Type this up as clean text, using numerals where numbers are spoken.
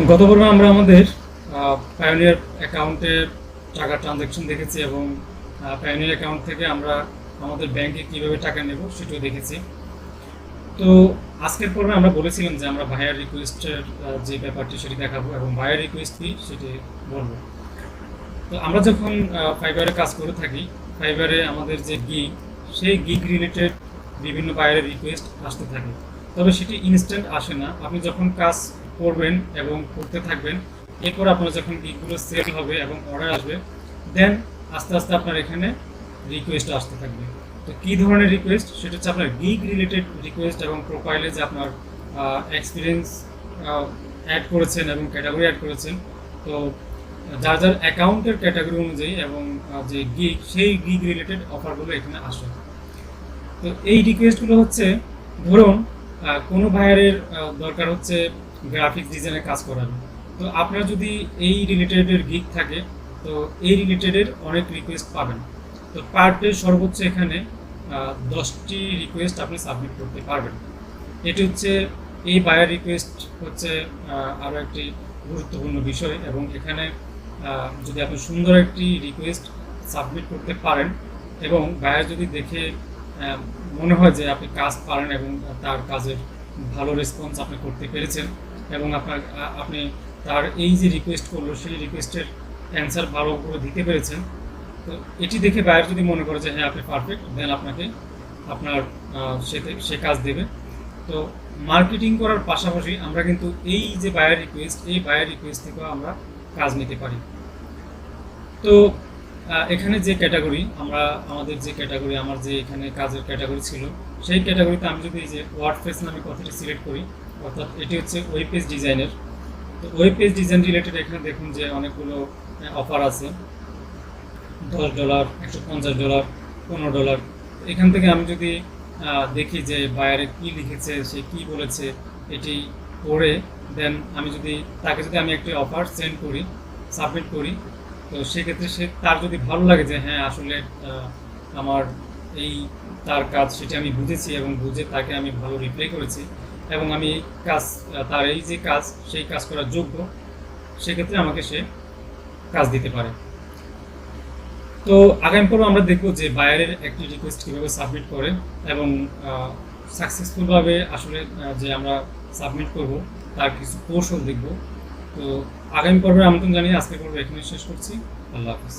গত পর্বে আমরা আমাদের পায়োনিয়ার অ্যাকাউন্টে টাকা ট্রানজ্যাকশন দেখেছি এবং পায়োনিয়ার অ্যাকাউন্ট থেকে আমরা আমাদের ব্যাংকে কিভাবে টাকা নেব সেটাও দেখেছি। তো আজকের পর্বে আমরা বলেছিলাম যে আমরা বায়ার রিকোয়েস্টের যে ব্যাপারটি সেটি দেখাবো এবং বায়ার রিকোয়েস্ট কি সেটি বলবো। তো আমরা যখন ফাইবারে কাজ করে থাকি, ফাইবারে আমাদের যে গিগ, সেই গিগ রিলেটেড বিভিন্ন বায়ারের রিকোয়েস্ট আসতে থাকে। তবে সেটি ইনস্ট্যান্ট আসে না। আপনি যখন কাজ করবেন এবং করতে থাকবেন, এরপর আপনার যখন গিগগুলো সেল হবে এবং অর্ডার আসবে, দেন আস্তে আস্তে আপনার এখানে রিকোয়েস্ট আসতে থাকবে। তো কী ধরনের রিকোয়েস্ট, সেটা হচ্ছে আপনার গিগ রিলেটেড রিকোয়েস্ট এবং প্রোফাইলে যে আপনার এক্সপিরিয়েন্স অ্যাড করেছেন এবং ক্যাটাগরি অ্যাড করেছেন। তো যার যার অ্যাকাউন্টের ক্যাটাগরি অনুযায়ী এবং যে গিগ, সেই গিগ রিলেটেড অফারগুলো এখানে আসে। তো এই রিকোয়েস্টগুলো হচ্ছে, ধরুন কোনো বায়ারের দরকার হচ্ছে গ্রাফিক্স ডিজাইনের কাজ করার। তো আপনার যদি এই রিলেটেডের গিগ থাকে, তো এই রিলেটেডের অনেক রিকোয়েস্ট পাবেন। তো পার ডে সর্বোচ্চ এখানে 10টি রিকোয়েস্ট আপনি সাবমিট করতে পারবেন। এটি হচ্ছে এই বায়ার রিকোয়েস্ট হচ্ছে আরও একটি গুরুত্বপূর্ণ বিষয়। এবং এখানে যদি আপনি সুন্দর একটি রিকোয়েস্ট সাবমিট করতে পারেন এবং বায়ার যদি দেখে মনে হয় যে আপনি কাজ পারেন এবং তার কাজের ভালো রেসপন্স আপনি করতে পেরেছেন এবং আপনি তার এই যে রিকোয়েস্ট করলো সেই রিকোয়েস্টের অ্যান্সার ভালো করে দিতে পেরেছেন, তো এটি দেখে বায়ার যদি মনে করে যে হ্যাঁ আপনি পারফেক্ট, দেন আপনাকে আপনার সে কাজ দেবে। তো মার্কেটিং করার পাশাপাশি আমরা কিন্তু এই যে বায়ার রিকোয়েস্ট, এই বায়ার রিকোয়েস্ট থেকেও আমরা কাজ নিতে পারি। তো এখানে যে ক্যাটাগরি আমাদের যে ক্যাটাগরি, আমার যে এখানে কাজের ক্যাটাগরি ছিল, সেই ক্যাটাগরিতে আমি যদি এই যে ওয়ার্ডপ্রেস নামে কথাটি সিলেক্ট করি, অর্থাৎ এটি হচ্ছে ওয়েব পেজ ডিজাইনের। তো ওয়েব পেজ ডিজাইন রিলেটেড এখানে দেখুন যে অনেকগুলো অফার আছে, $10, $150, $15। এখান থেকে আমি যদি দেখি যে বায়ারে কী লিখেছে, সে কী বলেছে, এটি পড়ে দেন আমি যদি আমি একটি অফার সেন্ড করি, সাবমিট করি, তো সেক্ষেত্রে তার যদি ভালো লাগে যে হ্যাঁ আসলে আমার এই তার কাজ সেটি আমি বুঝেছি এবং বুঝে তাকে আমি ভালো রিপ্লাই করেছি এবং আমি তার এই যে কাজ, সেই কাজ করার যোগ্য, সেক্ষেত্রে আমাকে সে কাজ দিতে পারে। তো আগামী পর্বে আমরা দেখব যে বায়ারের একটি রিকোয়েস্ট কীভাবে সাবমিট করে এবং সাকসেসফুলভাবে আসলে যে আমরা সাবমিট করব তার কিছু কৌশল দেখব। তো আগামী পর্বে আমন্ত্রণ জানিয়ে আজকের পর্ব এখানে শেষ করছি। আল্লাহ হাফিজ।